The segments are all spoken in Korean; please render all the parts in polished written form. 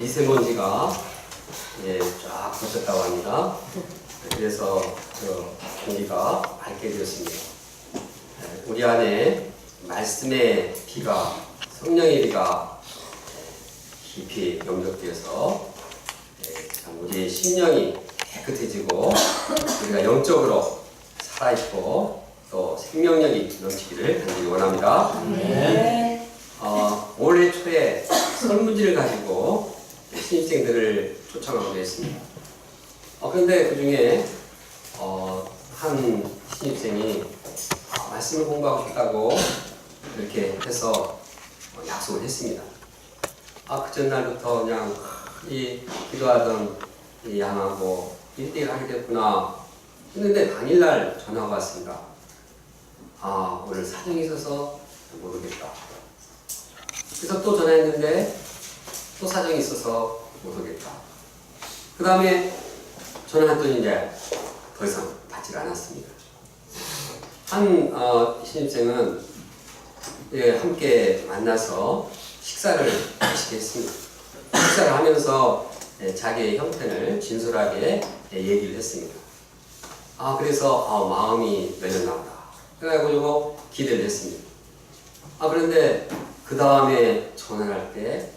미세먼지가 쫙 퍼졌다고 합니다. 그래서 공기가 맑게 되었습니다. 우리 안에 말씀의 피가, 성령의 피가 깊이 영접되어서 참 우리의 심령이 깨끗해지고 우리가 영적으로 살아있고 또 생명력이 넘치기를 간절히 원합니다. 네. 올해 초에 설문지를 가지고 신입생들을 초청하기로 했습니다. 그런데 그 중에 한 신입생이 말씀을 공부하고 싶다고 이렇게 해서 약속을 했습니다. 그 전날부터 그냥 기도하던 양하고 1대1 하게 됐구나 했는데 당일날 전화가 왔습니다. 오늘 사정이 있어서 모르겠다. 그래서 또 전화했는데 또 사정이 있어서 모르겠다. 그 다음에 전화했더니 이제 더 이상 받지 않았습니다. 한 신입생은 함께 만나서 식사를 하시게 했습니다. 식사를 하면서 자기의 형편을 진솔하게 얘기를 했습니다. 그래서 마음이 열렸나 보다. 그래가지고 기대를 했습니다. 그런데 그 다음에 전화를 할 때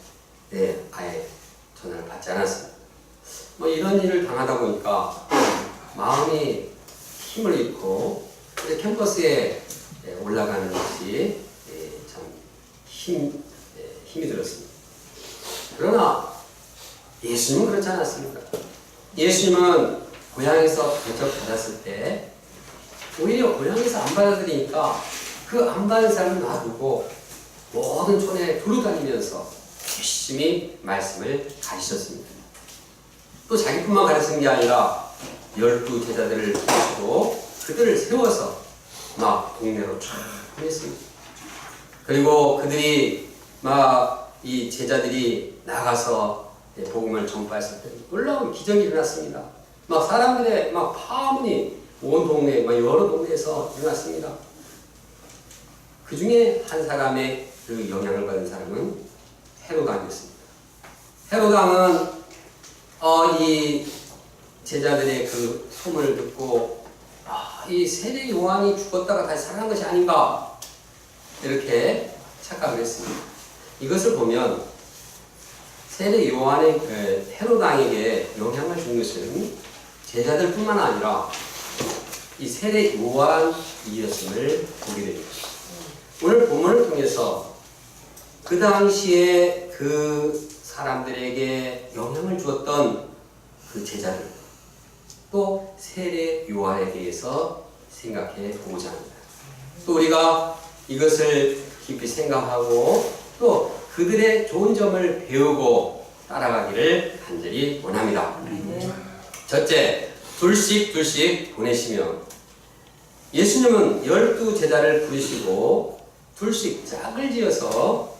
아예 전화를 받지 않았습니다. 이런 일을 당하다 보니까 마음이 힘을 잃고 캠퍼스에 올라가는 것이 참 힘이 들었습니다. 그러나 예수님은 그렇지 않았습니다. 예수님은 고향에서 대접받았을 때 오히려 고향에서 안 받아들이니까 그 안 받은 사람을 놔두고 모든 촌에 두루다니면서 열심히 말씀을 가르치셨습니다. 또 자기뿐만 가르치는 게 아니라 12 제자들을 부르시고 그들을 세워서 막 동네로 쫙 보냈습니다. 그리고 그들이 이 제자들이 나가서 복음을 전파했을 때 놀라운 기적이 일어났습니다. 사람들의 파문이 온 동네, 여러 동네에서 일어났습니다. 그 중에 한 사람의 그 영향을 받은 사람은 헤로당이었습니다. 헤로당은 이 제자들의 그 소문을 듣고 이 세례 요한이 죽었다가 다시 살아난 것이 아닌가 이렇게 착각을 했습니다. 이것을 보면 세례 요한의 헤로당에게 영향을 준 것은 제자들뿐만 아니라 이 세례 요한이었음을 보게 됩니다. 오늘 본문을 통해서 그 당시에 그 사람들에게 영향을 주었던 그 제자들 또 세례 요한에 대해서 생각해 보고자 합니다. 또 우리가 이것을 깊이 생각하고 또 그들의 좋은 점을 배우고 따라가기를 간절히 원합니다. 첫째, 둘씩 보내시면 예수님은 12 제자를 부르시고 둘씩 짝을 지어서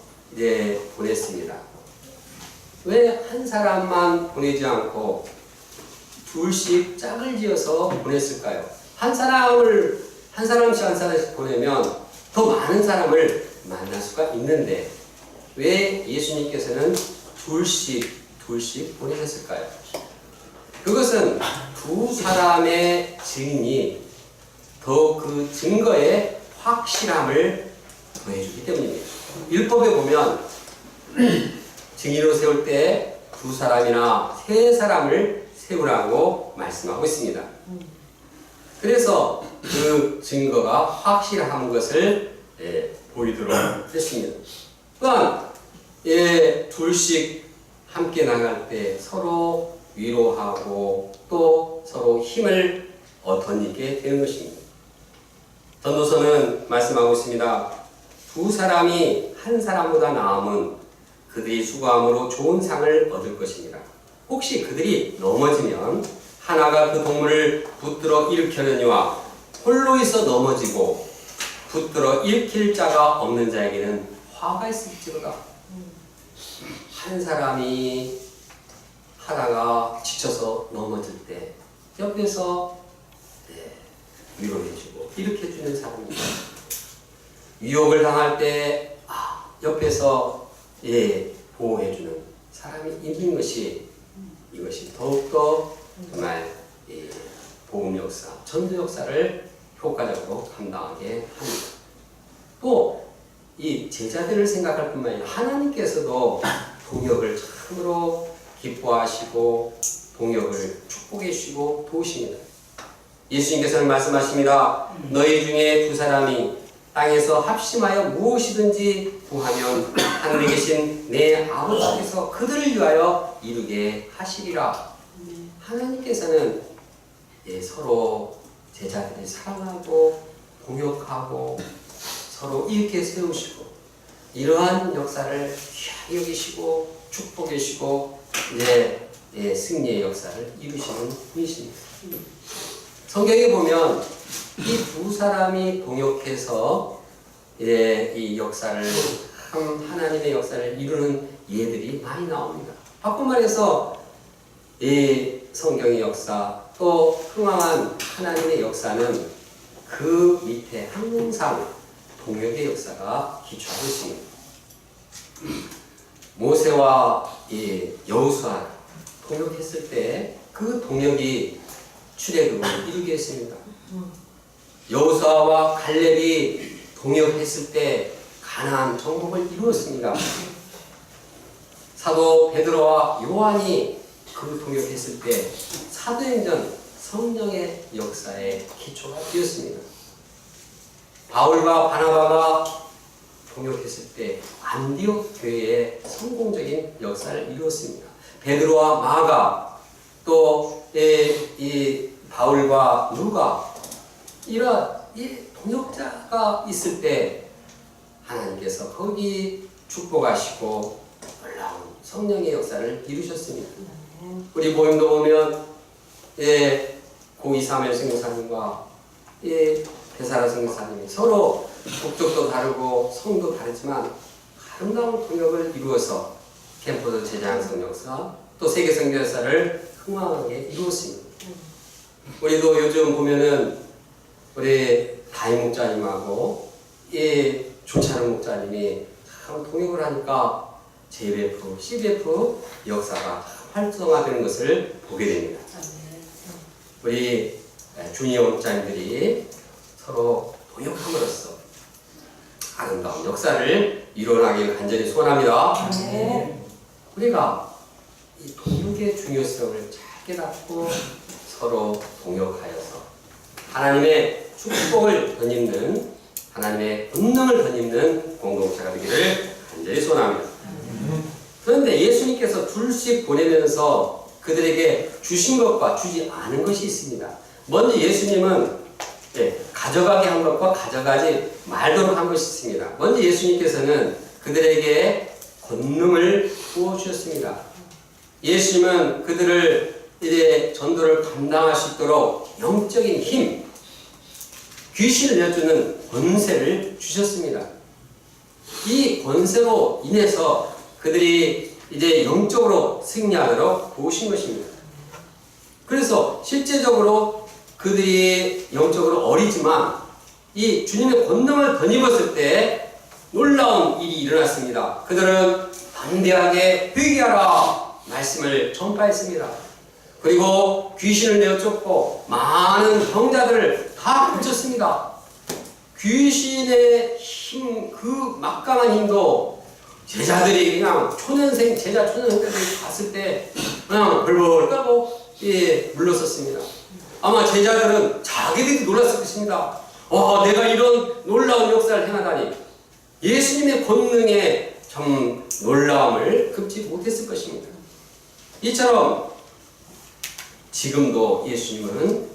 보냈습니다. 왜 한 사람만 보내지 않고 둘씩 짝을 지어서 보냈을까요? 한 사람씩 보내면 더 많은 사람을 만날 수가 있는데 왜 예수님께서는 둘씩 보내셨을까요? 그것은 두 사람의 증인이 더 그 증거의 확실함을 더해주기 때문입니다. 율법에 보면 증인으로 세울 때 두 사람이나 세 사람을 세우라고 말씀하고 있습니다. 그래서 그 증거가 확실한 것을 보이도록 했습니다. 또한 둘씩 함께 나갈 때 서로 위로하고 또 서로 힘을 덧입게 되는 것입니다. 전도서는 말씀하고 있습니다. 두 사람이 한 사람보다 나음은 그들이 수고함으로 좋은 상을 얻을 것입니다. 혹시 그들이 넘어지면 하나가 그 동물을 붙들어 일으켜느니와 홀로 있어 넘어지고 붙들어 일으킬 자가 없는 자에게는 화가 있을지로다. 한 사람이 하다가 지쳐서 넘어질 때 옆에서 위로해주고 일으켜주는 사람입니다. 위협을 당할 때 옆에서 보호해주는 사람이 있는 것이 이것이 더욱더 정말 복음 역사, 전도 역사를 효과적으로 감당하게 합니다. 또 이 제자들을 생각할 뿐만 아니라 하나님께서도 동역을 참으로 기뻐하시고 동역을 축복해 주시고 도우십니다. 예수님께서는 말씀하십니다. 너희 중에 두 사람이 땅에서 합심하여 무엇이든지 구하면 하늘에 계신 내 아버지께서 그들을 위하여 이루게 하시리라. 하나님께서는 서로 제자들이 사랑하고 동역하고 서로 이렇게 세우시고 이러한 역사를 귀하게 여기시고 축복해 주시고 승리의 역사를 이루시는 분이십니다. 성경에 보면 이 두 사람이 동역해서 이 역사를 하나님의 역사를 이루는 예들이 많이 나옵니다. 바꿔 말해서 이 성경의 역사 또 흥왕한 하나님의 역사는 그 밑에 항상 동역의 역사가 기초하고 있습니다. 모세와 여호수아 동역했을 때 그 동역이 출애굽을 이루게 했습니다. 여호수아와 갈렙이 동역했을 때 가나안 정복을 이루었습니다. 사도 베드로와 요한이 그 동역했을 때 사도행전 성령의 역사의 기초가 되었습니다. 바울과 바나바가 동역했을 때 안디옥 교회의 성공적인 역사를 이루었습니다. 베드로와 마가 또 이 바울과 누가 이런 이 동역자가 있을 때 하나님께서 거기 축복하시고 놀라운 성령의 역사를 이루셨습니다. 우리 모임도 보면 고이사멜 선교사님과 대사라 선교사님이 서로 국적도 다르고 성도 다르지만 아름다운 동역을 이루어서 캠퍼드 제자양성 역사 또 세계 선교 역사를 흥왕하게 이루었습니다. 우리도 요즘 보면은 우리 다임 목자님하고 조찬은 목자님이 참 동역을 하니까 JBF, CBF 역사가 활성화되는 것을 보게 됩니다. 우리 주니어 목자님들이 서로 동역함으로써 아름다운 역사를 이뤄나길 간절히 소원합니다. 우리가 이 동역의 중요성을 잘 깨닫고 서로 동역하여서 하나님의 축복을 덧입는 하나님의 권능을 덧입는 공동체가 되기를 간절히 소원합니다. 그런데 예수님께서 둘씩 보내면서 그들에게 주신 것과 주지 않은 것이 있습니다. 먼저 예수님은 가져가게 한 것과 가져가지 말도록 한 것이 있습니다. 먼저 예수님께서는 그들에게 권능을 부어주셨습니다. 예수님은 그들을 이제 전도를 감당할 수 있도록 영적인 힘, 귀신을 내쫓는 권세를 주셨습니다. 이 권세로 인해서 그들이 이제 영적으로 승리하도록 도우신 것입니다. 그래서 실제적으로 그들이 영적으로 어리지만 이 주님의 권능을 덧입었을 때 놀라운 일이 일어났습니다. 그들은 담대하게 회개하라 말씀을 전파했습니다. 그리고 귀신을 내어쫓고 많은 병자들을 다 고쳤습니다. 귀신의 힘, 그 막강한 힘도 제자들이 그냥 제자 초년생들이 봤을 때 그냥 벌벌 떨고 물렀었습니다. 아마 제자들은 자기들이 놀랐을 것입니다. 내가 이런 놀라운 역사를 행하다니. 예수님의 권능에 참 놀라움을 금치 못했을 것입니다. 이처럼 지금도 예수님은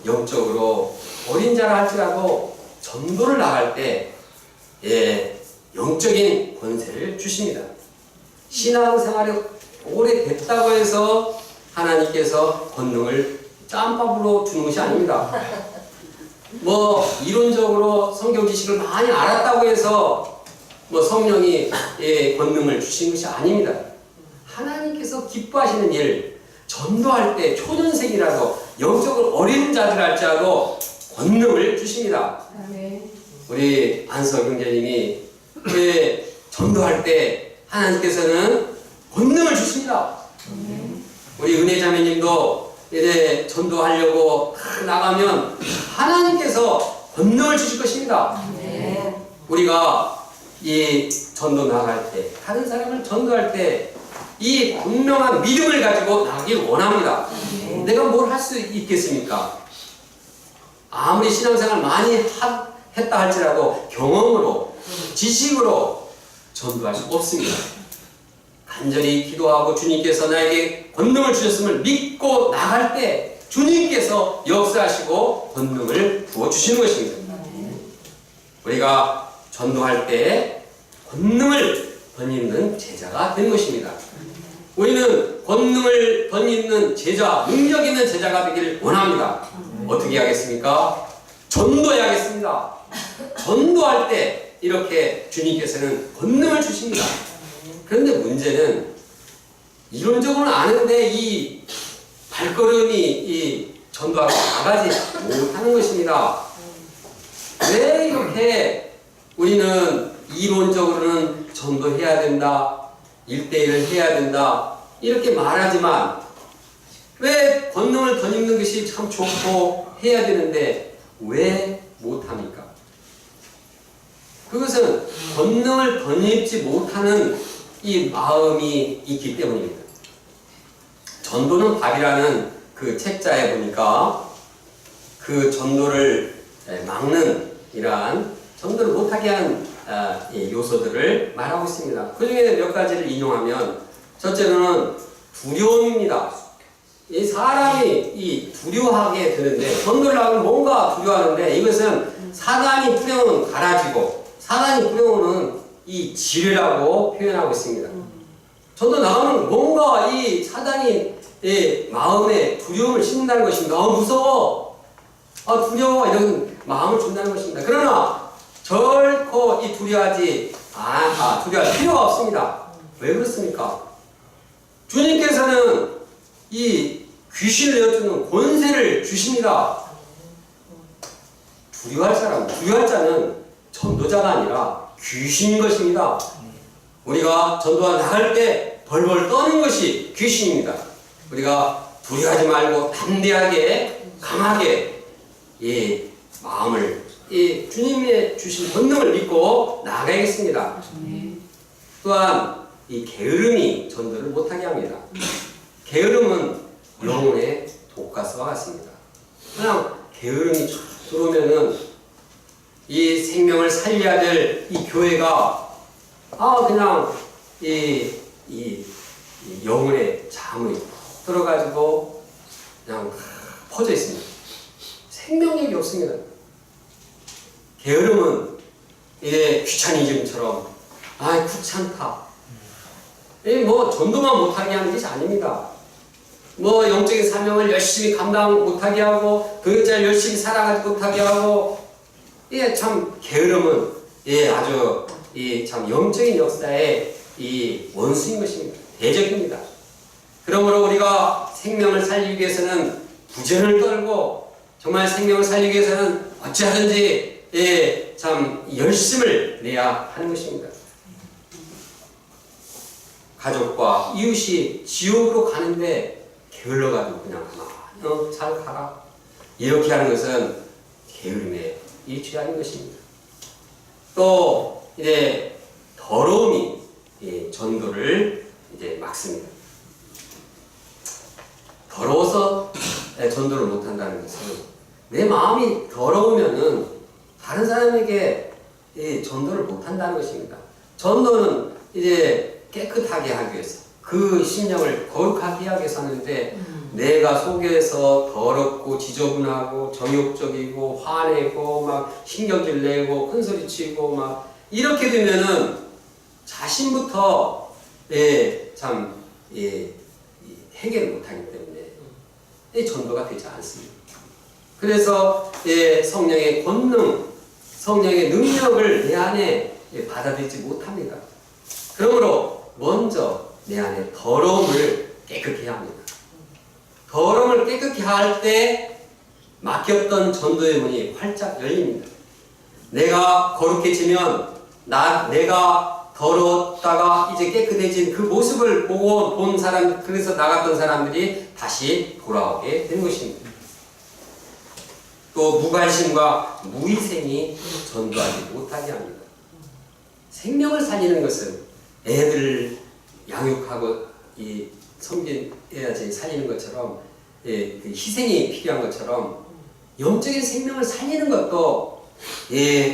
영적으로 어린 자라 할지라도 전도를 나갈 때 영적인 권세를 주십니다. 신앙생활이 오래됐다고 해서 하나님께서 권능을 짬밥으로 주는 것이 아닙니다. 이론적으로 성경 지식을 많이 알았다고 해서 성령이 권능을 주신 것이 아닙니다. 하나님께서 기뻐하시는 일, 전도할 때 초년생이라도 영적으로 어린 자들 할지라도 권능을 주십니다. 우리 안석 형제님이 전도할 때 하나님께서는 권능을 주십니다. 우리 은혜 자매님도 이제 전도하려고 나가면 하나님께서 권능을 주실 것입니다. 우리가 이 전도 나갈 때, 다른 사람을 전도할 때 이 분명한 믿음을 가지고 나가길 원합니다. 내가 뭘 할 수 있겠습니까? 아무리 신앙생활 많이 했다 할지라도 경험으로, 지식으로 전도할 수 없습니다. 간절히 기도하고 주님께서 나에게 권능을 주셨음을 믿고 나갈 때 주님께서 역사하시고 권능을 부어주시는 것입니다. 우리가 전도할 때 권능을 덧입는 제자가 되는 것입니다. 우리는 권능을 덧입는 제자, 능력 있는 제자가 되기를 원합니다. 어떻게 하겠습니까? 전도해야겠습니다. 전도할 때 이렇게 주님께서는 권능을 주십니다. 그런데 문제는 이론적으로는 아는데 이 발걸음이 이 전도하고 나가지 못하는 것입니다. 왜 이렇게 우리는 이론적으로는 전도해야 된다, 1대1을 해야 된다 이렇게 말하지만 왜 권능을 덧입는 것이 참 좋고 해야 되는데 왜 못합니까? 그것은 권능을 덧입지 못하는 이 마음이 있기 때문입니다. 전도는 밥이라는 그 책자에 보니까 그 전도를 막는 이러한 전도를 못하게 하는 요소들을 말하고 있습니다. 그 중에 몇 가지를 인용하면 첫째로는 두려움입니다. 이 사람이 두려워하게 되는데 전도를 하면 뭔가 두려워하는데 이것은 사단이 뿌려놓은 가라지고 사단이 뿌려놓은 이 지뢰라고 표현하고 있습니다. 전도 나가면 뭔가 이 사단이 마음에 두려움을 심는다는 것입니다. 무서워, 두려워 이런 마음을 준다는 것입니다. 그러나 결코 이 두려워할 필요가 없습니다. 왜 그렇습니까? 주님께서는 이 귀신을 내어주는 권세를 주십니다. 두려워할 자는 전도자가 아니라 귀신인 것입니다. 우리가 전도가 나갈 때 벌벌 떠는 것이 귀신입니다. 우리가 두려워하지 말고 담대하게 강하게 마음을 주님의 주신 권능을 믿고 나아가야겠습니다. 또한 이 게으름이 전도를 못하게 합니다. 게으름은 영혼의 독가스와 같습니다. 그냥 게으름이 들어오면은 이 생명을 살려야 될 이 교회가 그냥 이 영혼의 잠이 들어가지고 그냥 퍼져 있습니다. 생명력이 없습니다. 게으름은 귀차니즘처럼 귀찮다. 전도만 못하게 하는 것이 아닙니다. 영적인 사명을 열심히 감당 못하게 하고 교육자를 열심히 살아가지 못하게 하고 참 게으름은 아주 참 영적인 역사의 원수인 것입니다. 대적입니다. 그러므로 우리가 생명을 살리기 위해서는 부전을 떨고 정말 생명을 살리기 위해서는 어찌하든지 참 열심을 내야 하는 것입니다. 가족과 이웃이 지옥으로 가는데 게을러가지고 그냥 잘 가라 이렇게 하는 것은 게으름의 일취하는 것입니다. 또 더러움이 전도를 막습니다. 더러워서 전도를 못한다는 것은 내 마음이 더러우면은 다른 사람에게 전도를 못한다는 것입니다. 전도는 깨끗하게 하기 위해서 그 심령을 거룩하게 하기 위해서 하는데 내가 속에서 더럽고 지저분하고 정욕적이고 화내고 막 신경질 내고 큰소리치고 막 이렇게 되면은 자신부터 해결을 못하기 때문에 전도가 되지 않습니다. 그래서 성령의 권능, 성령의 능력을 내 안에 받아들이지 못합니다. 그러므로 먼저 내 안에 더러움을 깨끗히 해야 합니다. 더러움을 깨끗히 할 때 막혔던 전도의 문이 활짝 열립니다. 내가 거룩해지면 내가 더러웠다가 이제 깨끗해진 그 모습을 보고 본 사람, 그래서 나갔던 사람들이 다시 돌아오게 되는 것입니다. 또 무관심과 무위생이 전도하지 못하게 합니다. 생명을 살리는 것은 애들을 양육하고 섬겨야지 살리는 것처럼, 그 희생이 필요한 것처럼 영적인 생명을 살리는 것도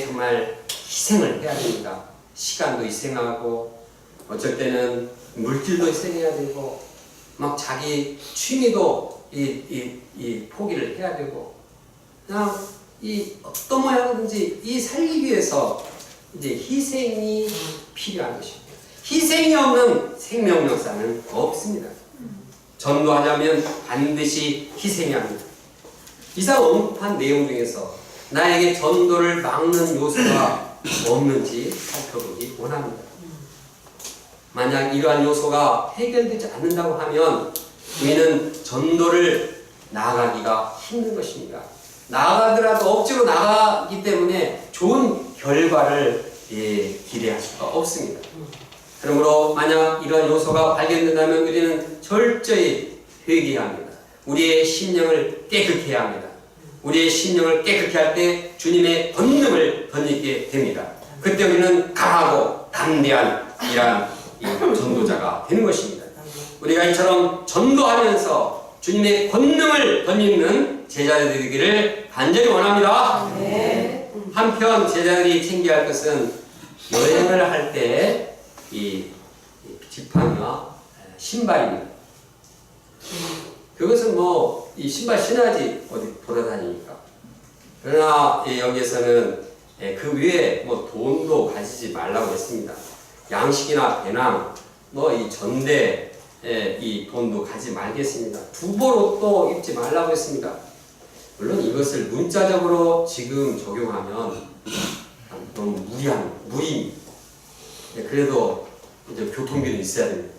정말 희생을 해야 됩니다. 시간도 희생하고 어쩔 때는 물질도 희생해야 되고 막 자기 취미도 포기를 해야 되고 그냥 어떤 모양이든지 살리기 위해서 이제 희생이 필요한 것입니다. 희생이 없는 생명 역사는 없습니다. 전도하려면 반드시 희생해야 합니다. 이상 언급한 내용 중에서 나에게 전도를 막는 요소가 없는지 살펴보기 원합니다. 만약 이러한 요소가 해결되지 않는다고 하면 우리는 전도를 나아가기가 힘든 것입니다. 나아가더라도 억지로 나가기 때문에 좋은 결과를 기대할 수가 없습니다. 그러므로 만약 이러한 요소가 발견된다면 우리는 철저히 회개해야 합니다. 우리의 심령을 깨끗게 해야 합니다. 우리의 심령을 깨끗게 할 때 주님의 권능을 덧입게 됩니다. 그때 우리는 강하고 담대한 이러한 전도자가 되는 것입니다. 우리가 이처럼 전도하면서 주님의 권능을 덧입는 제자들이 되기를 간절히 원합니다. 네. 한편 제자들이 챙겨야 할 것은 여행을 할 때 이 지팡이와 신발입니다. 그것은 뭐 이 신발 신어야지 어디 돌아다니니까. 그러나 여기에서는 그 외에 뭐 돈도 가지지 말라고 했습니다. 양식이나 배낭, 뭐 이 전대 이 돈도 가지 말겠습니다. 두벌옷도 입지 말라고 했습니다. 물론 이것을 문자적으로 지금 적용하면 너무 무리입니다. 그래도 이제 교통비는 있어야 됩니다.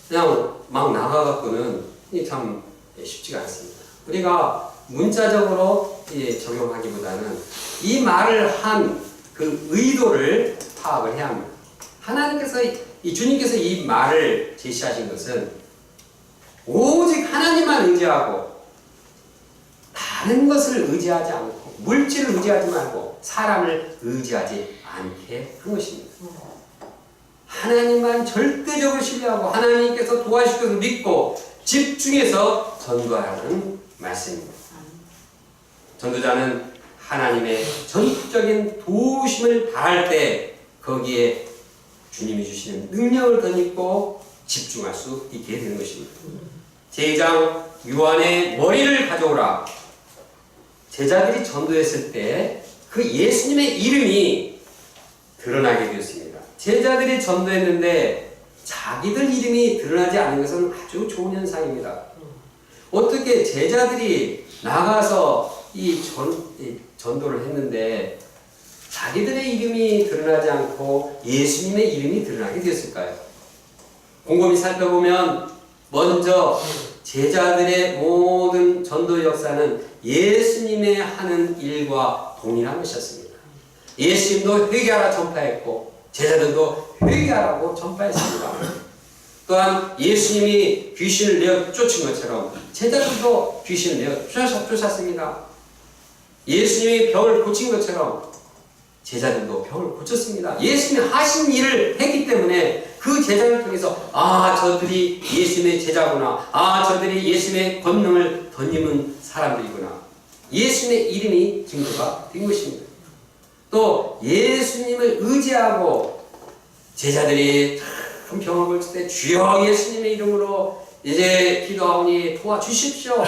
그냥 막 나가갖고는 참 쉽지가 않습니다. 우리가 문자적으로 적용하기보다는 이 말을 한 그 의도를 파악을 해야 합니다. 하나님께서 주님께서 이 말을 제시하신 것은 오직 하나님만 의지하고 다른 것을 의지하지 않고 물질을 의지하지 말고 사람을 의지하지 않게 한 것입니다. 하나님만 절대적으로 신뢰하고 하나님께서 도와주실 것을 믿고 집중해서 전도하라는 말씀입니다. 전도자는 하나님의 전적인 도우심을 바랄 때 거기에 주님이 주시는 능력을 덧입고 집중할 수 있게 되는 것입니다. 제2장 요한의 머리를 가져오라. 제자들이 전도했을 때 그 예수님의 이름이 드러나게 되었습니다. 제자들이 전도했는데 자기들 이름이 드러나지 않는 것은 아주 좋은 현상입니다. 어떻게 제자들이 나가서 전도를 했는데 자기들의 이름이 드러나지 않고 예수님의 이름이 드러나게 되었을까요? 곰곰이 살펴보면 먼저 제자들의 모든 전도 역사는 예수님의 하는 일과 동일한 것이었습니다. 예수님도 회개하라 전파했고 제자들도 회개하라고 전파했습니다. 또한 예수님이 귀신을 내어 쫓은 것처럼 제자들도 귀신을 내어 쫓았습니다. 예수님이 병을 고친 것처럼 제자들도 병을 고쳤습니다. 예수님이 하신 일을 했기 때문에 그 제자를 통해서 저들이 예수님의 제자구나, 저들이 예수님의 권능을 덧입은 사람들이구나, 예수님의 이름이 증거가 된 것입니다. 또 예수님을 의지하고 제자들이 큰 병을 고칠 때 주여 예수님의 이름으로 이제 기도하오니 도와주십시오.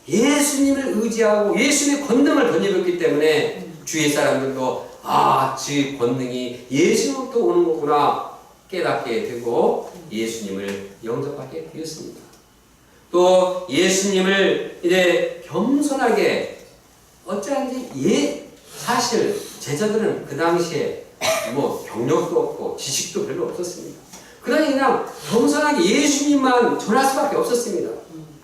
예수님을 의지하고 예수님의 권능을 덧입었기 때문에 주위의 사람들도 그 권능이 예수님부터 오는 거구나 깨닫게 되고 예수님을 영접하게 되었습니다. 또 예수님을 이제 겸손하게 어쩌한지 사실 제자들은 그 당시에 뭐 경력도 없고 지식도 별로 없었습니다. 그러니 그냥 겸손하게 예수님만 전할 수밖에 없었습니다.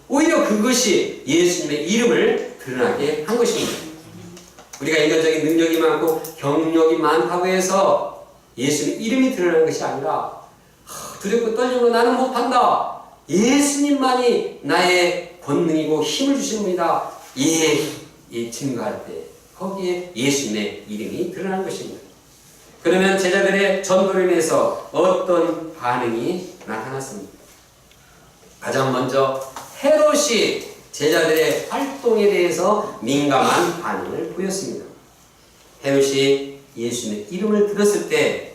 오히려 그것이 예수님의 이름을 드러나게 한 것입니다. 우리가 인간적인 능력이 많고 경력이 많다고 해서 예수님의 이름이 드러나는 것이 아니라 두렵고 떨리고 나는 못한다. 예수님만이 나의 권능이고 힘을 주시는 분이다. 증거할 때 거기에 예수님의 이름이 드러나는 것입니다. 그러면 제자들의 전도로 인해서 어떤 반응이 나타났습니까? 가장 먼저 헤롯이 제자들의 활동에 대해서 민감한 반응을 보였습니다. 헤롯이 예수님의 이름을 들었을 때,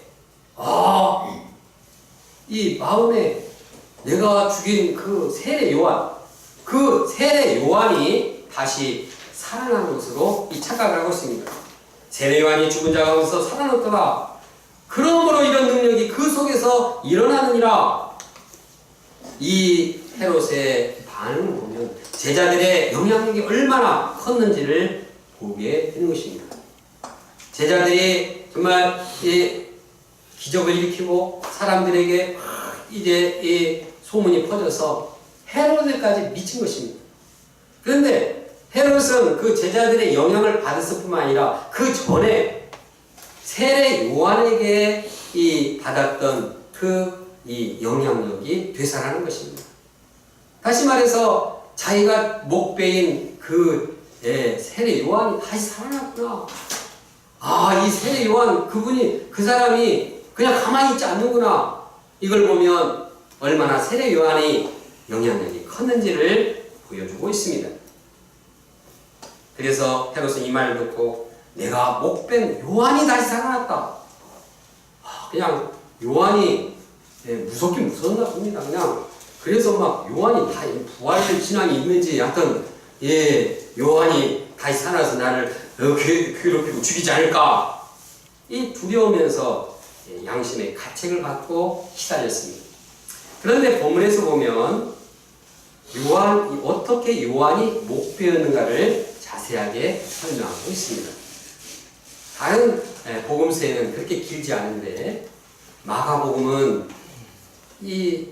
이 마음에 내가 죽인 그 세례 요한이 다시 살아난 것으로 이 착각을 하고 있습니다. 세례 요한이 죽은 자 가운데서 살아났더라. 그러므로 이런 능력이 그 속에서 일어나느니라. 이 헤롯의 반응을 보면 제자들의 영향력이 얼마나 컸는지를 보게 되는 것입니다. 제자들이 정말 기적을 일으키고 사람들에게 이제 이 소문이 퍼져서 헤롯에까지 미친 것입니다. 그런데 헤롯은 그 제자들의 영향을 받았을 뿐만 아니라 그 전에 세례 요한에게 받았던 이 영향력이 되살아나는 것입니다. 다시 말해서 자기가 목배인 그 세례 요한이 다시 살아났구나. 이 세례 요한 그 사람이 그냥 가만히 있지 않는구나. 이걸 보면 얼마나 세례 요한이 영향력이 컸는지를 보여주고 있습니다. 그래서 헤롯은 이 말을 듣고 내가 목뺀 요한이 다시 살아났다. 그냥 요한이 무섭긴 무섭나 봅니다. 그냥 그래서 막 요한이 다 부활 신앙이 있는지 하여튼 요한이 다시 살아서 나를 괴롭히고 죽이지 않을까. 이 두려우면서 양심의 가책을 받고 시달렸습니다. 그런데 본문에서 보면 어떻게 요한이 목배였는가를 자세하게 설명하고 있습니다. 다른 복음서에는 그렇게 길지 않은데 마가복음은 이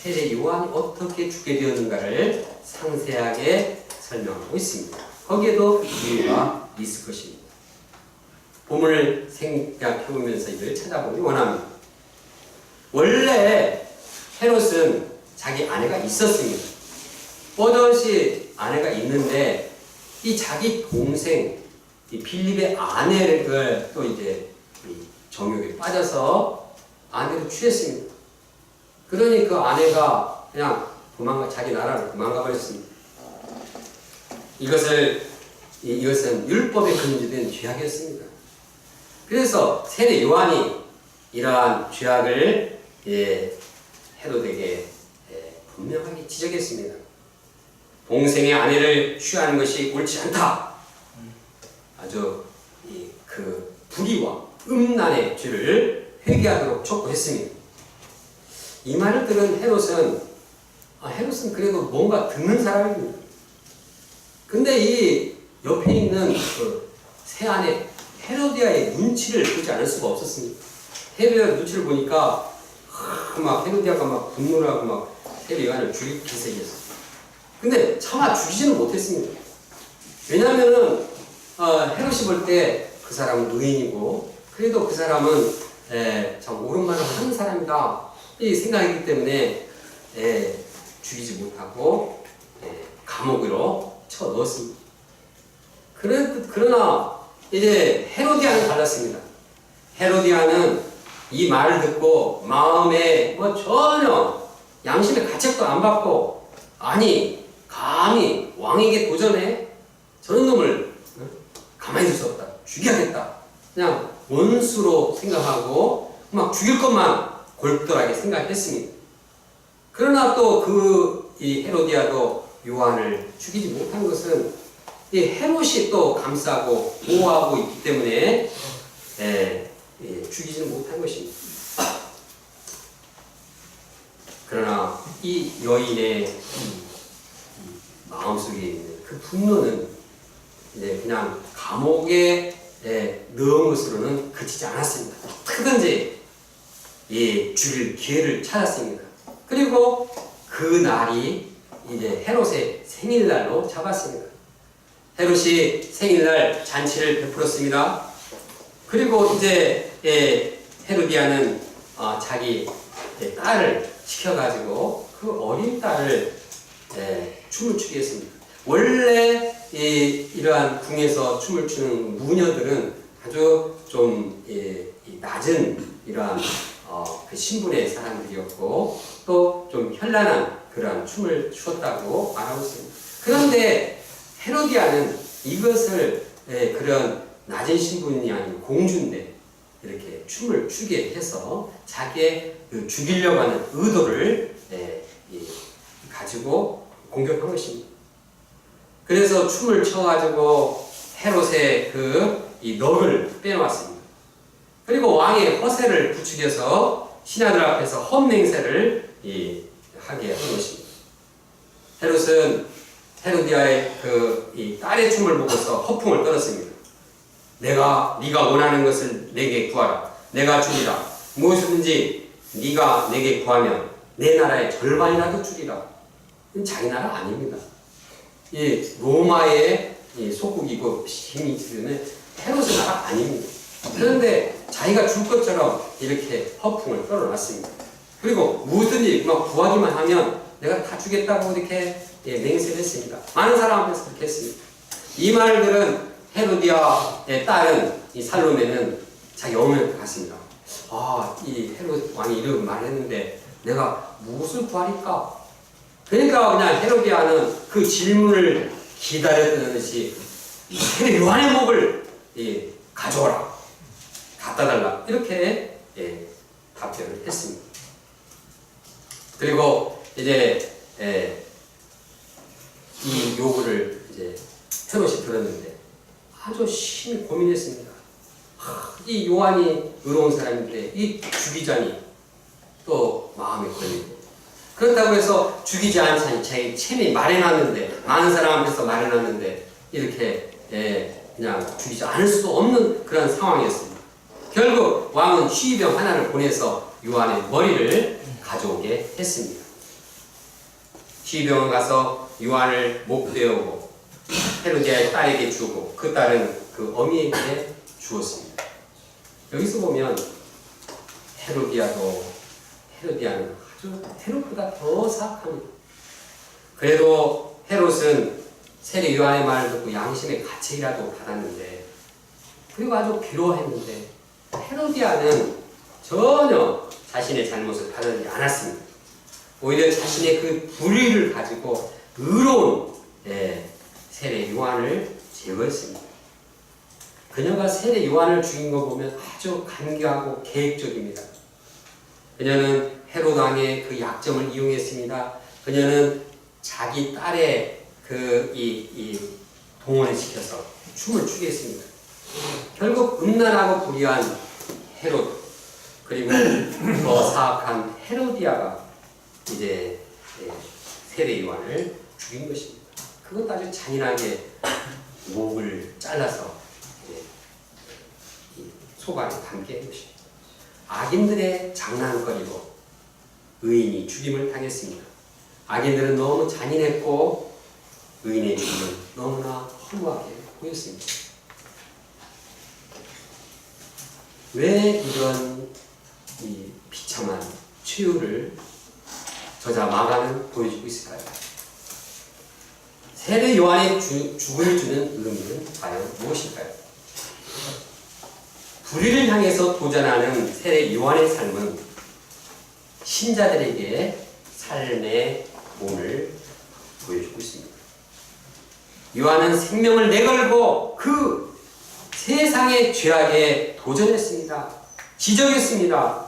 세례 요한이 어떻게 죽게 되었는가를 상세하게 설명하고 있습니다. 거기에도 이유가 있을 것입니다. 본문을 생각해보면서 이를 찾아보기 원합니다. 원래 헤롯은 자기 아내가 있었습니다. 버젓이 아내가 있는데 이 자기 동생 이 빌립의 아내를 또 이제 정욕에 빠져서 아내를 취했습니다. 그러니 그 아내가 그냥 자기 나라로 도망가 버렸습니다. 이것은 율법에 금지된 죄악이었습니다. 그래서 세례 요한이 이러한 죄악을 헤롯에게 분명하게 지적했습니다. 동생의 아내를 취하는 것이 옳지 않다. 아주 그 불의와 음란의 죄를 회개하도록 촉구했습니다. 이 말을 들은 헤롯은 그래도 뭔가 듣는 사람입니다. 근데 이 옆에 있는 그 새 아내 헤로디아의 눈치를 보지 않을 수가 없었습니다. 헤로디아 눈치를 보니까 막 헤로디아가 막 분노를 하고 막 세례 요한을 죽일 기색이었어요. 근데 차마 죽이지는 못했습니다. 왜냐하면은 헤롯이 볼 때 그 사람은 의인이고 그래도 그 사람은 참 옳은 말을 하는 사람이다 이 생각이기 때문에 죽이지 못하고 감옥으로 쳐 넣었습니다. 그러나 이제 헤로디아는 달랐습니다. 헤로디아는 이 말을 듣고 마음에 전혀 양심의 가책도 안 받고 아니 감히 왕에게 도전해? 저런 놈을 가만히 둘 수 없다. 죽여야겠다. 그냥 원수로 생각하고 막 죽일 것만 골똘하게 생각했습니다. 그러나 또 이 헤로디아도 요한을 죽이지 못한 것은 이 헤롯이 또 감싸고 보호하고 있기 때문에 죽이지 못한 것입니다. 그러나 이 여인의 마음속에 있는 그 분노는 그냥 감옥에 넣은 것으로는 그치지 않았습니다. 크든지 죽일 기회를 찾았습니다. 그리고 그 날이 이제 헤롯의 생일날로 잡았습니다. 헤롯이 생일날 잔치를 베풀었습니다. 그리고 이제 헤로디아는 자기 딸을 시켜가지고 그 어린 딸을 춤을 추게 했습니다. 원래 이러한 궁에서 춤을 추는 무녀들은 아주 좀 낮은 이러한 그 신분의 사람들이었고 또 좀 현란한 그러한 춤을 추었다고 말하고 있습니다. 그런데 헤로디아는 이것을 그런 낮은 신분이 아닌 공주인데 이렇게 춤을 추게 해서 자기의 죽이려고 하는 의도를 가지고 공격한 것입니다. 그래서 춤을 춰가지고 헤롯의 이 넋을 빼놓았습니다. 그리고 왕의 허세를 부추겨서 신하들 앞에서 헛맹세를 하게 한 것입니다. 헤롯은 헤로디아의 이 딸의 춤을 보고서 허풍을 떨었습니다. 네가 원하는 것을 내게 구하라. 내가 주리라. 무엇이든지 네가 내게 구하면 내 나라의 절반이라도 주리라. 이건 자기 나라 아닙니다. 이 로마의 속국이고 힘이 있으면 헤롯의 나라 아닙니다. 그런데 자기가 줄 것처럼 이렇게 허풍을 떨어놨습니다. 그리고 무엇든지 막 구하기만 하면 내가 다 주겠다고 이렇게 맹세를 했습니다. 많은 사람 앞에서 그렇게 했습니다. 이 말들은 헤로디아의 딸은 이 살로메는 자기 어머니한테 갔습니다. 이 헤롯 왕이 이런 말을 했는데 내가 무엇을 구하리까? 그러니까 그냥 헤로디아는 그 질문을 기다렸던 듯이 요한의 목을 가져오라. 갖다 달라. 이렇게 답변을 했습니다. 그리고 이제 이 요구를 이제 헤롯이 들었는데 아주 심히 고민했습니다. 이 요한이 의로운 사람인데 이 죽이자니 또 마음에 걸리고 그렇다고 해서 죽이지 않자니 자기 체면이 말해놨는데 많은 사람 앞에서 말해놨는데 이렇게 그냥 죽이지 않을 수도 없는 그런 상황이었습니다. 결국 왕은 쉬병 하나를 보내서 요한의 머리를 가져오게 했습니다. 쉬병은 가서 요한을 목베어오고 헤로디아의 딸에게 주고 그 딸은 그 어미에게 주었습니다. 여기서 보면 헤로디아는 아주 헤롯보다 더 사악합니다. 그래도 헤롯은 세례 요한의 말을 듣고 양심의 가책이라도 받았는데 그리고 아주 괴로워했는데 헤로디아는 전혀 자신의 잘못을 받아들이지 않았습니다. 오히려 자신의 그 불의를 가지고 의로운 세례 요한을 제거했습니다. 그녀가 세례 요한을 죽인 거 보면 아주 간교하고 계획적입니다. 그녀는 헤롯 왕의 그 약점을 이용했습니다. 그녀는 자기 딸의 이 동원을 시켜서 춤을 추게 했습니다. 결국 음란하고 불의한 헤롯 그리고 더 사악한 헤로디아가 이제 세례 요한을 죽인 것입니다. 그것도 아주 잔인하게 목을 잘라서 소관에 담게 한 것입니다. 악인들의 장난거리로 의인이 죽임을 당했습니다. 악인들은 너무 잔인했고 의인의 죽임은 너무나 허무하게 보였습니다. 왜 이런 이 비참한 최후를 저자 마가는 보여주고 있을까요? 세례 요한의 죽음이 주는 의미는 과연 무엇일까요? 불의를 향해서 도전하는 세례 요한의 삶은 신자들에게 삶의 몸을 보여주고 있습니다. 요한은 생명을 내걸고 그 세상의 죄악에 도전했습니다. 지적했습니다.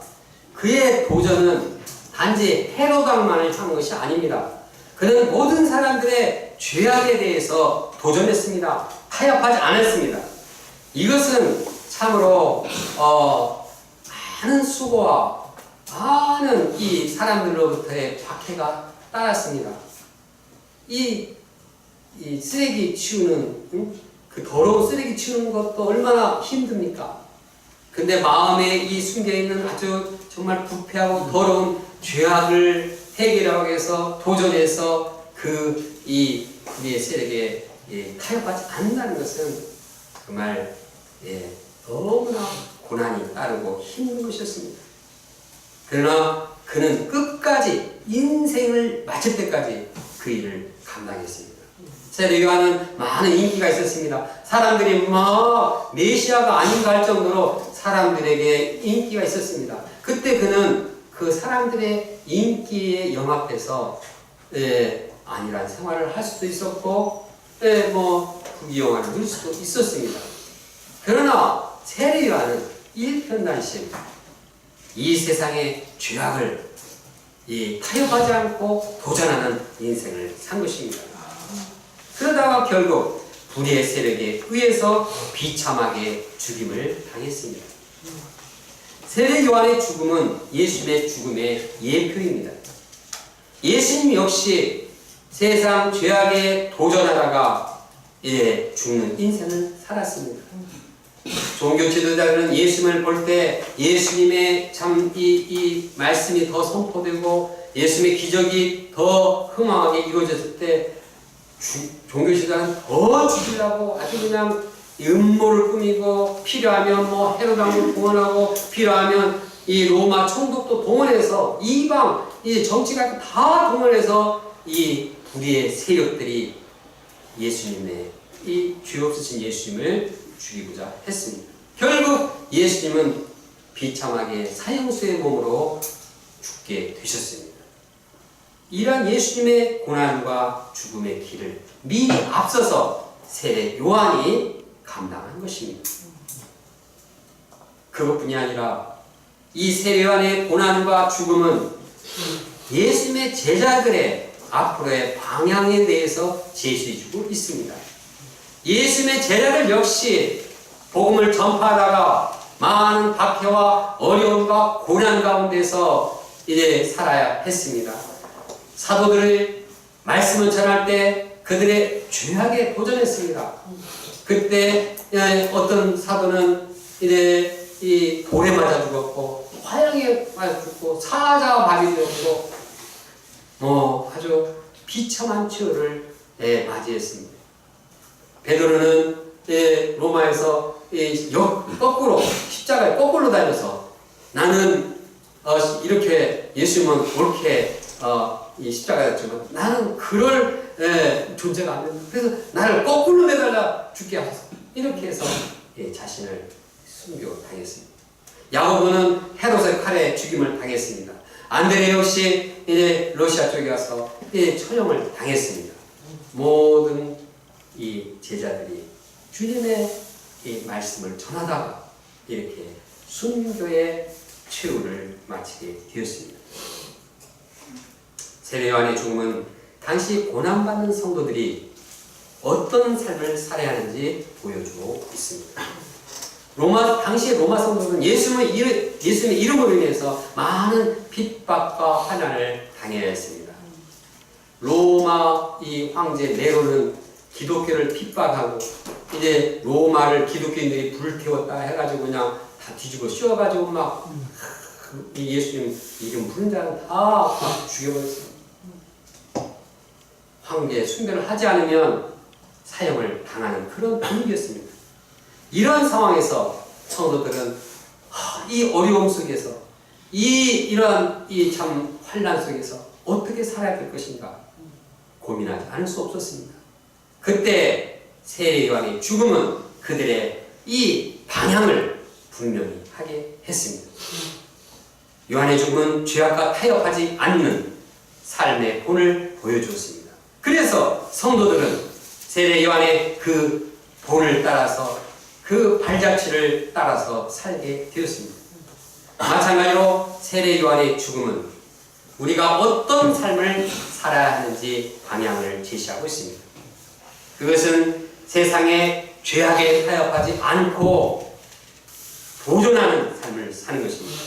그의 도전은 단지 헤롯 왕만을 향한 것이 아닙니다. 그는 모든 사람들의 죄악에 대해서 도전했습니다. 타협하지 않았습니다. 이것은 참으로 많은 수고와 많은 이 사람들로부터의 박해가 따랐습니다. 이 쓰레기 치우는 그 더러운 쓰레기 치우는 것도 얼마나 힘듭니까? 근데 마음에 이 숨겨있는 아주 정말 부패하고 더러운 죄악을 해결하기 위해서 도전해서 우리의 세력에 타협하지 않는다는 것은 정말 너무나 고난이 따르고 힘든 것이었습니다. 그러나 그는 끝까지 인생을 마칠 때까지 그 일을 감당했습니다. 세례 요한은 많은 인기가 있었습니다. 사람들이 막 메시아가 아닌가 할 정도로 사람들에게 인기가 있었습니다. 그때 그는 그 사람들의 인기에 영합해서 안일한 생활을 할 수도 있었고 부귀영화를 누릴 수도 있었습니다. 그러나 세례 요한은 일편단심 이 세상의 죄악을 타협하지 않고 도전하는 인생을 산 것입니다. 그러다가 결국 불의의 세력에 의해서 비참하게 죽임을 당했습니다. 세례 요한의 죽음은 예수님의 죽음의 예표입니다. 예수님 역시 세상 죄악에 도전하다가 죽는 인생을 살았습니다. 종교 지도자들은 예수님을 볼 때 예수님의 참 이 말씀이 더 선포되고 예수님의 기적이 더 흥황하게 이루어졌을 때 종교 지도자는 더 죽이려고 아주 그냥 음모를 꾸미고 필요하면 헤롯 왕을 동원하고 필요하면 이 로마 총독도 동원해서 이방 이 정치가 다 동원해서 이 불의의 세력들이 예수님의 이 죄 없으신 예수님을 죽이고자 했습니다. 결국 예수님은 비참하게 사형수의 몸으로 죽게 되셨습니다. 이러한 예수님의 고난과 죽음의 길을 미리 앞서서 세례 요한이 감당한 것입니다. 그것뿐이 아니라 이 세례 요한의 고난과 죽음은 예수님의 제자들의 앞으로의 방향에 대해서 제시해주고 있습니다. 예수님의 제자들 역시 복음을 전파하다가 많은 박해와 어려움과 고난 가운데서 살아야 했습니다. 사도들의 말씀을 전할 때 그들의 죄악에 도전했습니다. 그때 어떤 사도는 이 돌에 맞아 죽었고 화형에 맞아 죽고 사자와 밥이 되었고 아주 비참한 치유를 맞이했습니다. 베드로는 로마에서 거꾸로 십자가에 거꾸로 다녀서 나는 이렇게 예수님은 옳게 이 십자가에 졌지만 나는 그럴 존재가 안 된다. 그래서 나를 거꾸로 내달라 죽게 하소서. 이렇게 해서 자신을 순교당했습니다. 야고보는 헤롯의 칼에 죽임을 당했습니다. 안드레 역시 러시아 쪽에 가서 처형을 당했습니다. 모든 이 제자들이 주님의 이 말씀을 전하다가 이렇게 순교의 최후를 마치게 되었습니다. 세례 요한의 죽음은 당시 고난받는 성도들이 어떤 삶을 살아야 하는지 보여주고 있습니다. 당시 로마 성도는 예수님의 이름으로 인해서 많은 핍박과 환난을 당해야 했습니다. 로마 이 황제 네로는 기독교를 핍박하고 로마를 기독교인들이 불태웠다 해가지고 그냥 다 뒤집어 씌워가지고 막 예수님 이름 부른 자는 다 죽여버렸습니다. 황제 숭배를 하지 않으면 사형을 당하는 그런 분위기였습니다. 이런 상황에서 성도들은 이 어려움 속에서 이러한 참 환난 속에서 어떻게 살아야 될 것인가 고민하지 않을 수 없었습니다. 그때 세례 요한의 죽음은 그들의 이 방향을 분명히 하게 했습니다. 요한의 죽음은 죄악과 타협하지 않는 삶의 본을 보여주었습니다. 그래서 성도들은 세례 요한의 그 본을 따라서 그 발자취를 따라서 살게 되었습니다. 마찬가지로 세례 요한의 죽음은 우리가 어떤 삶을 살아야 하는지 방향을 제시하고 있습니다. 그것은 세상의 죄악에 타협하지 않고 도전하는 삶을 사는 것입니다.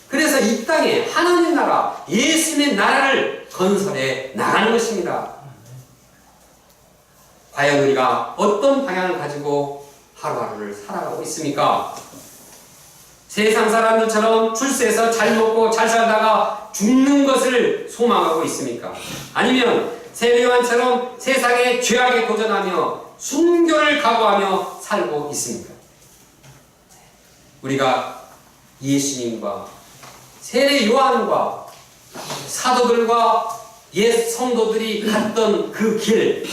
그래서 이 땅에 하나님 나라, 예수님의 나라를 건설해 나가는 것입니다. 과연 우리가 어떤 방향을 가지고 하루하루를 살아가고 있습니까? 세상 사람들처럼 출세해서 잘 먹고 잘 살다가 죽는 것을 소망하고 있습니까? 아니면 세례 요한처럼 세상의 죄악에 도전하며 순교를 각오하며 살고 있습니까? 우리가 예수님과 세례 요한과 사도들과 옛 성도들이 갔던 그 길,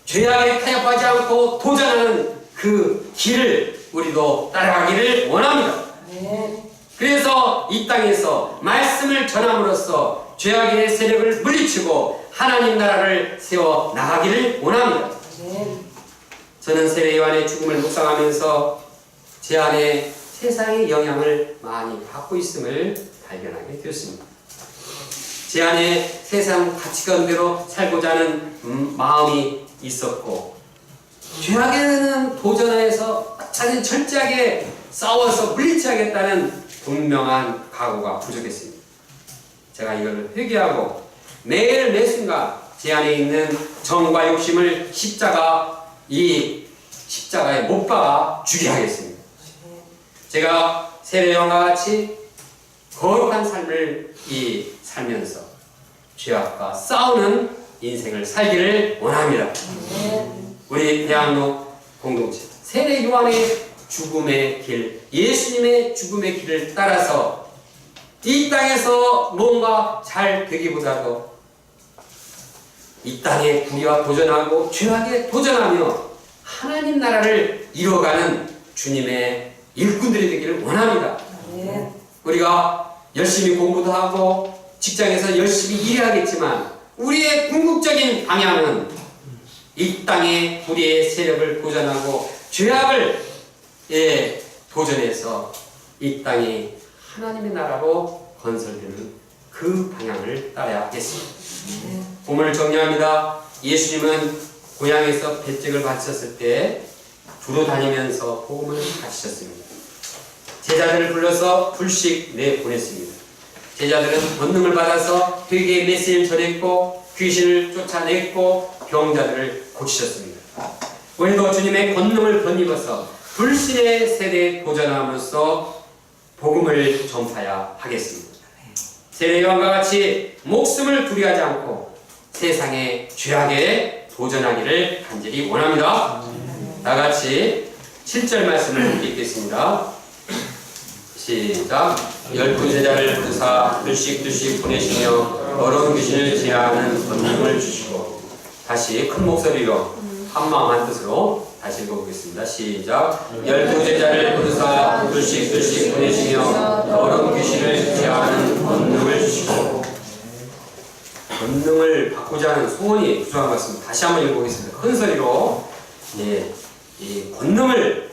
죄악에 타협하지 않고 도전하는 그 길을 우리도 따라가기를 원합니다. 그래서 이 땅에서 말씀을 전함으로써 죄악의 세력을 물리치고 하나님 나라를 세워 나가기를 원합니다. 저는 세례 요한의 죽음을 묵상하면서 제 안에 세상의 영향을 많이 받고 있음을 발견하게 되었습니다. 제 안에 세상 가치관대로 살고자 하는 마음이 있었고, 죄악에 대한 도전하여서 마찬가지 철저하게 싸워서 물리치하겠다는 분명한 각오가 부족했습니다. 제가 이걸 회개하고 매일 매 순간 제 안에 있는 정과 욕심을 십자가에 못 박아 죽게 하겠습니다. 제가 세례요한과 같이 거룩한 삶을 살면서 죄악과 싸우는 인생을 살기를 원합니다. 우리 대학로 공동체 세례 요한의 죽음의 길, 예수님의 죽음의 길을 따라서 이 땅에서 뭔가 잘 되기보다도 이 땅의 불의와 도전하고 죄악에 도전하며 하나님 나라를 이뤄가는 주님의 일꾼들이 되기를 원합니다. 우리가 열심히 공부도 하고 직장에서 열심히 일해야겠지만 우리의 궁극적인 방향은 이 땅의 불의의 세력을 도전하고 죄악을 도전해서 이 땅이 하나님의 나라로 건설되는 그 방향을 따라야겠습니다. 본문을 정리합니다. 예수님은 고향에서 배찍을 받으셨을 때 두루 다니면서 복음을 가르치셨습니다. 제자들을 불러서 불씩 내보냈습니다. 제자들은 권능을 받아서 회개의 메시지를 전했고 귀신을 쫓아냈고 병자들을 고치셨습니다. 우리도 주님의 권능을 덧입어서 불신의 세대에 도전함으로써 복음을 전파해야 하겠습니다. 세례 요한과 같이 목숨을 부리하지 않고 세상의 죄악에 도전하기를 간절히 원합니다. 다같이 7절 말씀을 읽겠습니다. 시작. 12제자를 부르사 둘씩 보내시며 어려운 귀신을 제하는 권능을 주시고. 다시 큰 목소리로 한마음 한뜻으로 다시 읽어보겠습니다. 시작. 12제자를 부르사 둘씩 보내시며 어려운 귀신을 제하는 권능을 주시고. 권능을 받고자 하는 소원이 부족한 것 같습니다. 다시 한번 읽어보겠습니다. 큰 소리로 이 권능을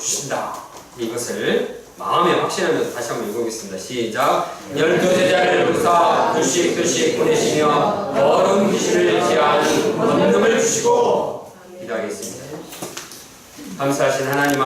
주신다. 이것을 마음에 확신하면서 다시 한번 읽어보겠습니다. 시작. 12제자를 부르사 둘씩 보내시며 어려운 귀신을 제하는 권능을 주시고. 기도하겠습니다. 감사하신 하나님